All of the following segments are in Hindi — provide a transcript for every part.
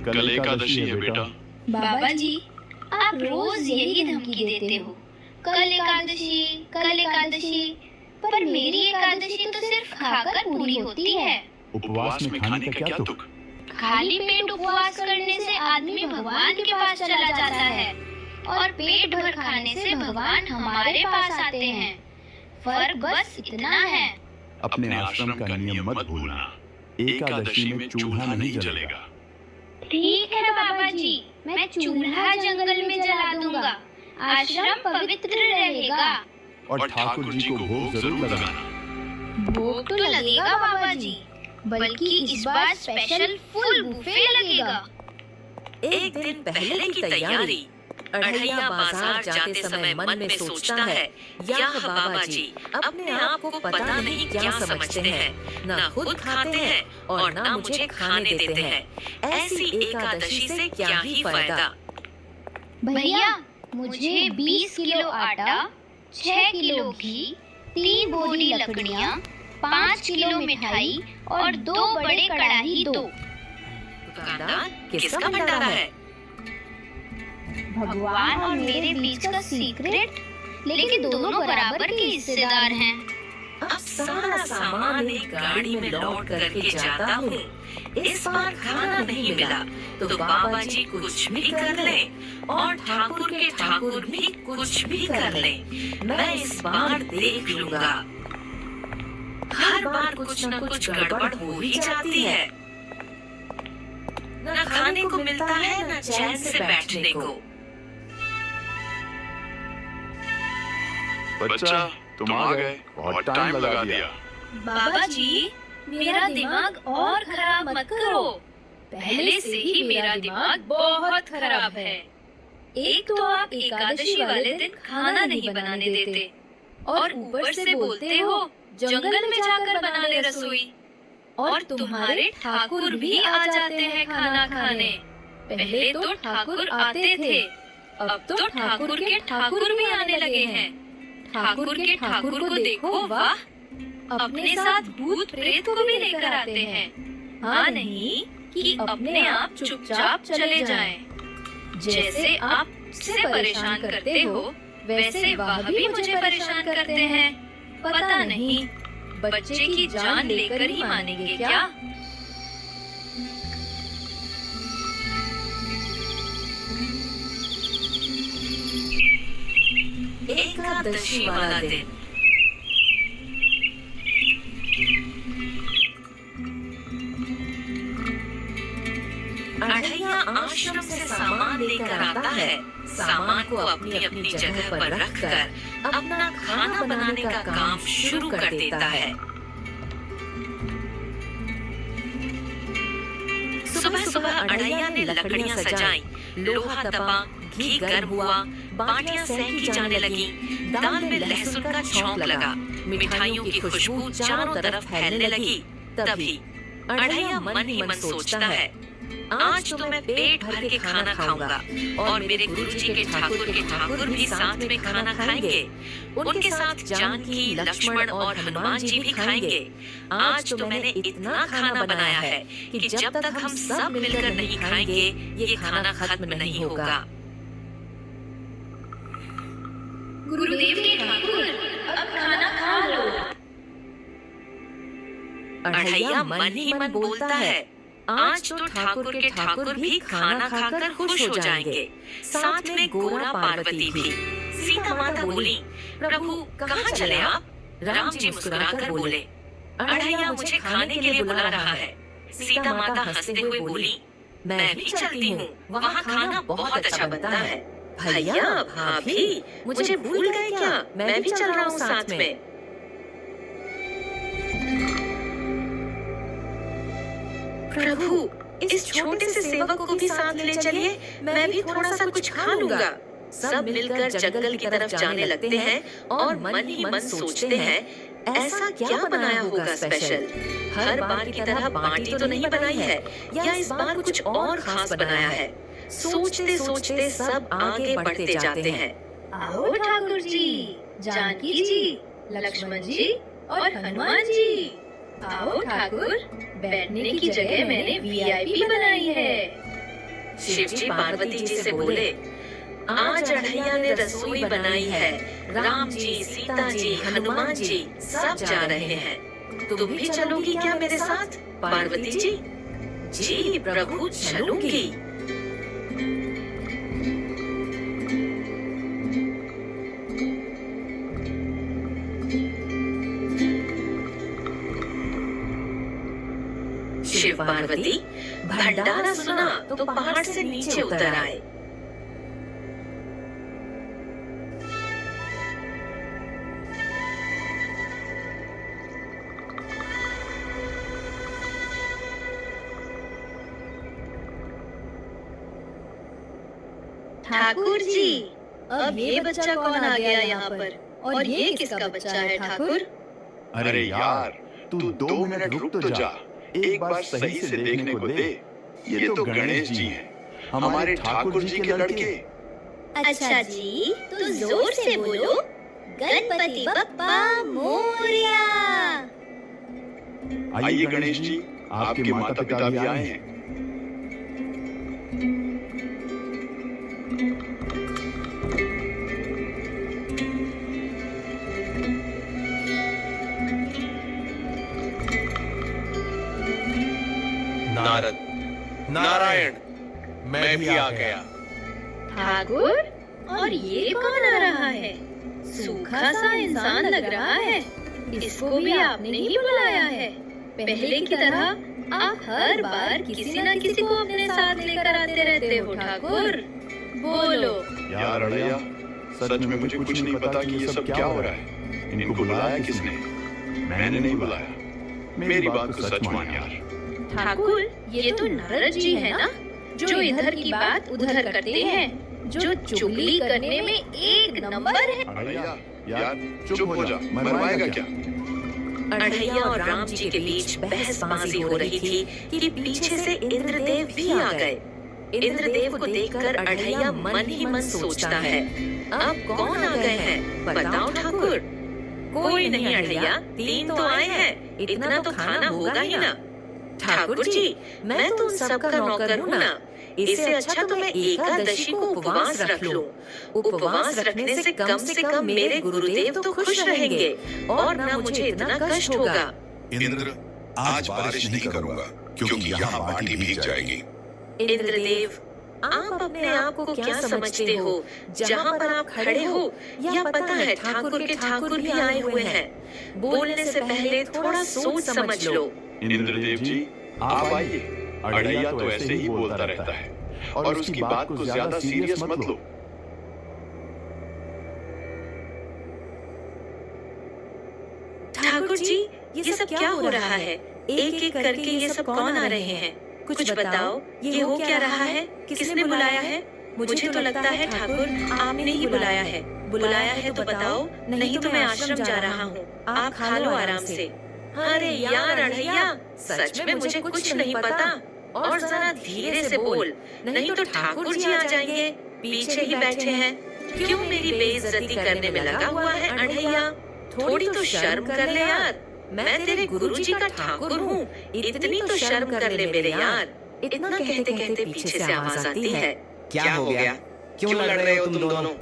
कल एकादशी है बेटा। बाबा जी, आप रोज यही धमकी देते हो, कल एकादशी कल एकादशी, पर मेरी एकादशी तो सिर्फ खाकर पूरी होती है। उपवास में खाने का क्या तुक? खाली पेट उपवास करने से आदमी भगवान के पास चला जाता है और पेट भर खाने से भगवान हमारे पास आते हैं। फर्क बस इतना है। अपने आश्रम का नियम मत भूलना, एकादशी में चूल्हा नहीं जलेगा। ठीक है बाबा जी, मैं चूल्हा जंगल में जला दूंगा, आश्रम पवित्र रहेगा। और ठाकुर जी को भोग जरूर लगाना। भोग तो लगेगा बाबा जी, बल्कि इस बार स्पेशल फुल बुफे लगेगा। एक दिन पहले की तैयारी। अढ़ैया बाजार जाते समय मन में सोचता है, या बाबा जी अपने आप को पता नहीं क्या समझते हैं, ना खुद खाते हैं और ना मुझे खाने देते हैं। ऐसी एकादशी से क्या ही फायदा। भैया, मुझे 20 किलो आटा, 6 किलो घी, 3 बोरी लकड़ियाँ, 5 किलो मिठाई और 2 बड़े कढ़ाई दो। दुकानदार, किसका भंडारा है? भगवान और मेरे बीच का सीक्रेट, लेकिन दोनों बराबर के हिस्सेदार हैं। अब सारा सामान एक गाड़ी में लौट करके जाता हूँ। इस बार खाना नहीं मिला तो बाबा जी कुछ भी कर ले और ठाकुर के ठाकुर भी कुछ भी कर ले, मैं इस बार देख लूंगा। हर बार कुछ न कुछ गड़बड़ हो ही जाती है। न खाने को मिलता है न चैन से बैठने को। बच्चा, तुम आ गए, बहुत टाइम लगा दिया। बाबा जी, मेरा दिमाग और खराब मत करो। पहले से ही मेरा दिमाग बहुत खराब है। एक तो आप एकादशी वाले दिन खाना नहीं बनाने देते और ऊपर से बोलते हो जंगल में जाकर बना ले रसोई। और तुम्हारे ठाकुर भी आ जाते हैं खाना खाने। पहले तो ठाकुर आते थे, अब तो ठाकुर के ठाकुर भी आने लगे हैं। ठाकुर के ठाकुर को देखो, वाह, अपने साथ भूत प्रेत को भी लेकर आते हैं। हाँ नहीं कि अपने आप चुपचाप चले जाएं। जैसे आप से परेशान करते हो, वैसे वह भी मुझे परेशान करते हैं। पता नहीं बच्चे की जान लेकर ही मानेंगे क्या? एकादशी वाला दिन। अढ़ैया आश्रम से सामान लेकर आता है। सामान को अपनी अपनी जगह पर रखकर अपना खाना बनाने का काम शुरू कर देता है। सुबह सुबह अढ़ैया ने लकड़ियां सजाई, लोहा तपा, घी गर्म हुआ, बाटियां सेंकी जाने लगी, दाल में लहसुन का छौंक लगा, मिठाइयों की खुशबू चारों तरफ फैलने लगी। तभी अढ़ैया मन ही मन सोचता है, आज तो मैं पेट भर के खाना खाऊंगा और मेरे गुरुजी के ठाकुर भी साथ में खाना खाएंगे। उनके साथ जानकी, लक्ष्मण और हनुमान जी भी खाएंगे। आज तो मैंने इतना खाना बनाया है कि जब तक हम सब मिलकर नहीं खाएंगे ये खाना खत्म नहीं होगा। गुरुदेव के ठाकुर, अब खाना खा लो। अढ़ैया मन ही मन बोलता है, आज तो ठाकुर के ठाकुर भी खाना खाकर खुश हो जाएंगे, साथ में गोरा पार्वती भी। सीता माता बोली, प्रभु कहाँ चले आप? राम जी मुस्कुराकर बोले, अढ़ैया मुझे खाने के लिए बुला रहा है। सीता माता हंसते हुए बोली, मैं भी चलती हूँ, वहाँ खाना बहुत अच्छा बनता है। भैया भाभी मुझे भूल गए क्या? मैं भी चल रहा हूँ साथ में। प्रभु इस छोटे से सेवक को भी साथ ले चलिए, मैं भी थोड़ा सा कुछ खा लूंगा। सब मिलकर जंगल की तरफ जाने लगते हैं और मन ही मन सोचते हैं, ऐसा क्या बनाया होगा स्पेशल? हर बार की तरह बाटी तो नहीं बनाई है, या इस बार कुछ और खास बनाया है। सोचते सोचते सब आगे बढ़ते जाते हैं। आओ ठाकुर जी, जानकी जी, लक्ष्मण जी और हनुमान जी, आओ ठाकुर, बैठने की जगह मैंने वीआईपी बनाई है। शिवजी पार्वती जी से बोले, आज अढ़ैया ने रसोई बनाई है, राम जी, सीता जी, हनुमान जी सब जा रहे हैं, तुम भी चलोगी क्या मेरे साथ? पार्वती जी, जी प्रभु चलूंगी। शिव पार्वती भंडारा सुना तो पहाड़ से नीचे उतर आए। ठाकुर जी, अब ये बच्चा कौन आ गया यहाँ पर? और ये किसका बच्चा है ठाकुर? अरे यार, तू 2 मिनट रुक तो जा, एक बार सही से देखने को दे। ये तो गणेश जी हैं, हमारे ठाकुर जी के लड़के। अच्छा जी, तो जोर से बोलो, गणपति बप्पा मोरया। आइए गणेश जी, आपके माता पिता भी आए हैं। नारद, नारायण, मैं भी आ गया। ठाकुर, और ये कौन आ रहा है? सूखा सा इंसान लग रहा है। इसको भी आपने ही बुलाया है? पहले की तरह आप हर बार किसी न किसी को अपने साथ लेकर आते रहते हो ठाकुर। बोलो। यार अढ़ैया, सच में मुझे कुछ नहीं पता कि ये सब क्या हो रहा है। इनको बुलाया किसने? मैंने नहीं बुलाया। मेरी बात को सच मान यार। ठाकुर, ये तो नारद जी है ना, जो इधर की बात उधर करते हैं, जो चुगली करने में एक नंबर है। अढ़ैया, यार चुप हो जा, मरवाएगा क्या? अढ़ैया और राम जी के बीच बहसबाजी हो रही थी कि पीछे से इंद्रदेव भी आ गए। इंद्रदेव को देखकर अढ़ैया मन ही मन सोचता है, अब कौन आ गए हैं? बताओ ठाकुर। कोई नहीं अढ़ैया, 3 तो आए हैं, इतना तो खाना होगा ही ना। ठाकुर जी, मैं तो उन सबका नौकर हूँ ना, इससे अच्छा तो मैं एकादशी को उपवास रख लूं। उपवास रखने से कम मेरे गुरुदेव तो खुश रहेंगे और ना मुझे इतना कष्ट होगा। इंद्र, आज बारिश नहीं करूंगा क्योंकि यहाँ माटी भीग जाएगी। इंद्रदेव, आप अपने आप को क्या समझते हो? जहाँ पर आप खड़े हो, या पता है ठाकुर के ठाकुर भी आए हुए हैं। बोलने से पहले थोड़ा सोच समझ लो। इंद्रदेव जी, आप आइए। अढ़ैया तो ऐसे ही बोलता रहता है और उसकी बात को ज्यादा सीरियस मत लो। ठाकुर जी, ये सब क्या हो रहा है? एक एक करके ये सब कौन आ रहे हैं? कुछ बताओ, ये हो क्या रहा है? किसने बुलाया है? मुझे तो लगता है ठाकुर आपने ही बुलाया है। बुलाया है तो बताओ, नहीं तो मैं आश्रम जा रहा हूँ। आप खा लो आराम से। अरे यार अढ़ैया, सच में मुझे कुछ नहीं पता, और जरा धीरे से बोल, नहीं तो ठाकुर जी आ जाएंगे। पीछे ही बैठे हैं, क्यों मेरी बेइज्जती करने में लगा हुआ है अढ़ैया? थोड़ी तो शर्म कर ले यार, मैं तेरे गुरुजी का ठाकुर हूँ, इतनी तो शर्म कर ले मेरे यार। इतना कहते कहते पीछे से आवाज आती है, क्या हो गया? क्यों लड़ रहे हो तुम दोनों?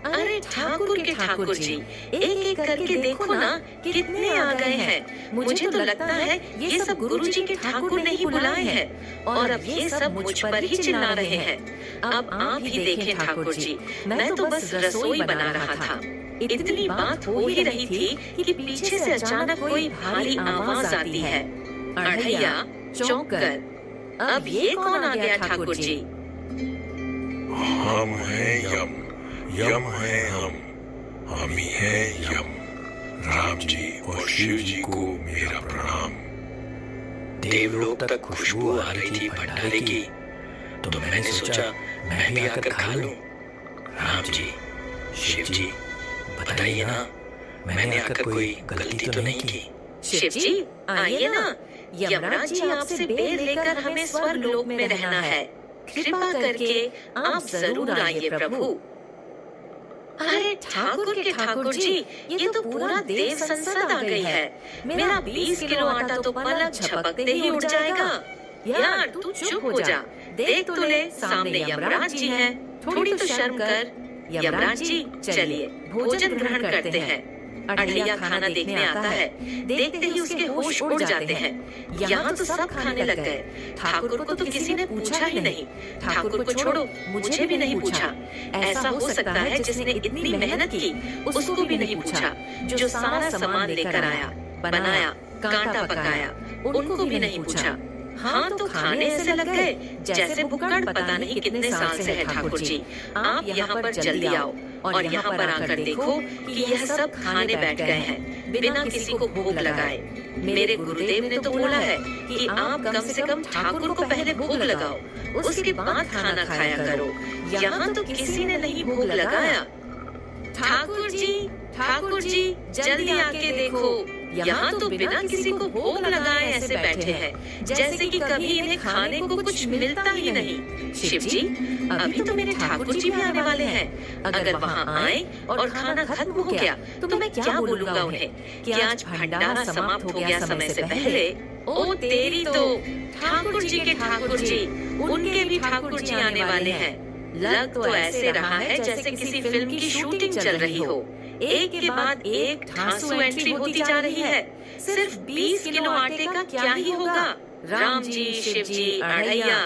अरे ठाकुर के ठाकुर जी, एक एक करके देखो ना कितने आ गए हैं। मुझे तो लगता है ये सब गुरुजी के ठाकुर ने ही बुलाए हैं, और अब ये सब मुझ पर ही चिल्ला रहे हैं। अब आप ही देखें ठाकुर जी, मैं तो बस रसोई बना रहा था। इतनी बात हो ही रही थी कि पीछे से अचानक कोई भारी आवाज आती है। अढ़ैया चौंक कर, अब ये कौन आ गया ठाकुर जी? हम हैं यम, यम है हम ही हैं यम। राम जी और शिव जी को मेरा प्रणाम। देवलोक तक खुशबू आ रही थी भंडारे की, तो मैंने सोचा मैं भी आकर खा लूं। राम जी, शिव जी, बताइए ना, मैंने आकर कोई गलती तो नहीं की? शिव जी आइए ना, यमराज जी आपसे बेर लेकर हमें स्वर्ग लोक में रहना है। कृपा करके आप जरूर आइए प्रभु। अरे ठाकुर के ठाकुर जी, ये तो पूरा देव संसद आ गई है। मेरा 20 किलो आटा तो पलक झपकते ही उड़ जाएगा। यार तू चुप हो जा, देख तो ले सामने यमराज जी हैं, थोड़ी तो शर्म कर। यमराज जी चलिए भोजन ग्रहण करते हैं। अढ़ैया खाना देखने आता है, देखते ही उसके होश उड़ जाते हैं। यहाँ तो सब खाने लग गए, ठाकुर को तो किसी ने पूछा ही नहीं। ठाकुर को छोड़ो, मुझे भी नहीं पूछा। ऐसा हो सकता है जिसने इतनी मेहनत की उसको भी नहीं पूछा, जो सारा सामान लेकर आया, बनाया, कांटा पकाया, उनको भी नहीं पूछा। हाँ तो खाने ऐसे लग गए जैसे बुक्कड़ पता नहीं कितने साल से है। ठाकुर जी आप यहाँ पर जल्दी आओ और यहाँ पर आकर देखो कि यह सब खाने बैठ गए हैं बिना किसी को भोग लगाए। मेरे गुरुदेव ने तो बोला है कि आप कम से कम ठाकुर को पहले भोग लगाओ, उसके बाद खाना खाया करो। यहाँ तो किसी ने नहीं भोग लगाया। ठाकुर जी जल्दी आके देखो, यहाँ तो बिना किसी को भोग लगाए ऐसे बैठे हैं जैसे कि कभी इन्हें खाने को कुछ मिलता ही नहीं। शिव जी अभी तो मेरे ठाकुर जी भी आने वाले हैं, अगर वहाँ आए और खाना खत्म हो गया तो मैं क्या बोलूँगा उन्हें कि आज भंडारा समाप्त हो गया समय से पहले। ओ तेरी तो ठाकुर जी के ठाकुर जी, उनके भी ठाकुर जी आने वाले हैं। लग तो ऐसे रहा है जैसे किसी फिल्म की शूटिंग चल रही हो, एक के बाद एक धांसू एंट्री होती जा रही है। सिर्फ 20 किलो आटे का क्या ही होगा। राम जी, शिव जी, अढ़ैया,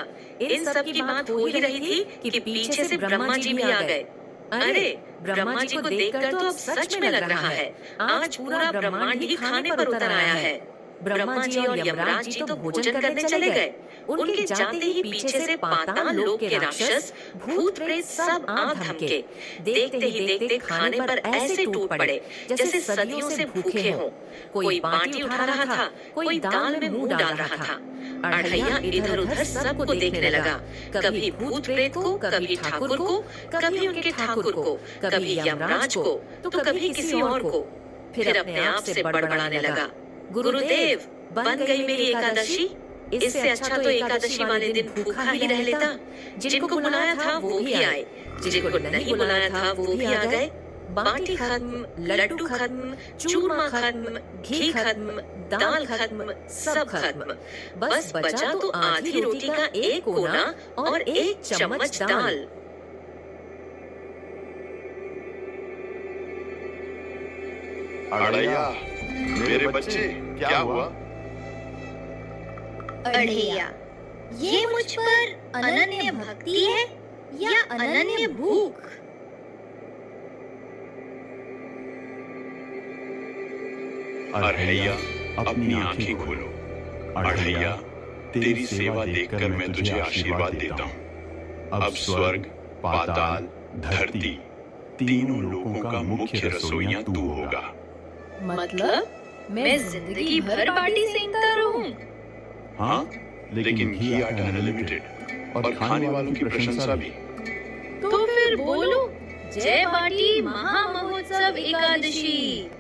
इन सब की बात हो ही रही थी कि पीछे से ब्रह्मा जी भी आ गए। अरे ब्रह्मा जी को देखकर तो अब सच में लग रहा है आज पूरा ब्रह्मांड ही खाने पर उतर आया है। ब्रह्मा जी और यमराज जी तो भोजन करने चले गए, उनके जाते ही पीछे से पाताल लोक के राक्षस, भूत प्रेत सब आ धमके। देखते ही देखते खाने पर ऐसे टूट पड़े जैसे सदियों से भूखे हों। कोई बाटी उठा रहा था, कोई दाल में मुंह डाल रहा था। अढ़ैया इधर उधर सबको देखने लगा, कभी भूत प्रेत को, कभी ठाकुर को, कभी उनके ठाकुर को, कभी यमराज को, तो कभी किसी और को। फिर अपने आप से बड़बड़ाने लगा, गुरुदेव बन गई मेरी एकादशी, इससे अच्छा तो एकादशी वाले दिन भूखा ही रह लेता। जिनको बुलाया था वो भी आए, जिनको नहीं बुलाया था वो भी आ गए। बाटी खत्म, लड्डू खत्म, चूरमा खत्म, घी खत्म, दाल खत्म, सब खत्म। बस बचा तो आधी रोटी का एक कोना और एक चम्मच दाल। अढ़ैया मेरे बच्चे क्या हुआ? अढ़ैया ये मुझ पर अनन्य भक्ति है या अनन्य भूख? अढ़ैया अपनी आंखें खोलो। अढ़ैया तेरी सेवा देखकर मैं तुझे आशीर्वाद देता हूँ। अब स्वर्ग, पाताल, धरती तीनों लोगों का मुख्य रसोइया तू होगा। मतलब मैं जिंदगी भर बाटी सेकता रहूं? हाँ, लेकिन घी आटा अनलिमिटेड और खाने वालों की प्रशंसा भी। तो फिर बोलो, जय बाटी महामहोत्सव एकादशी।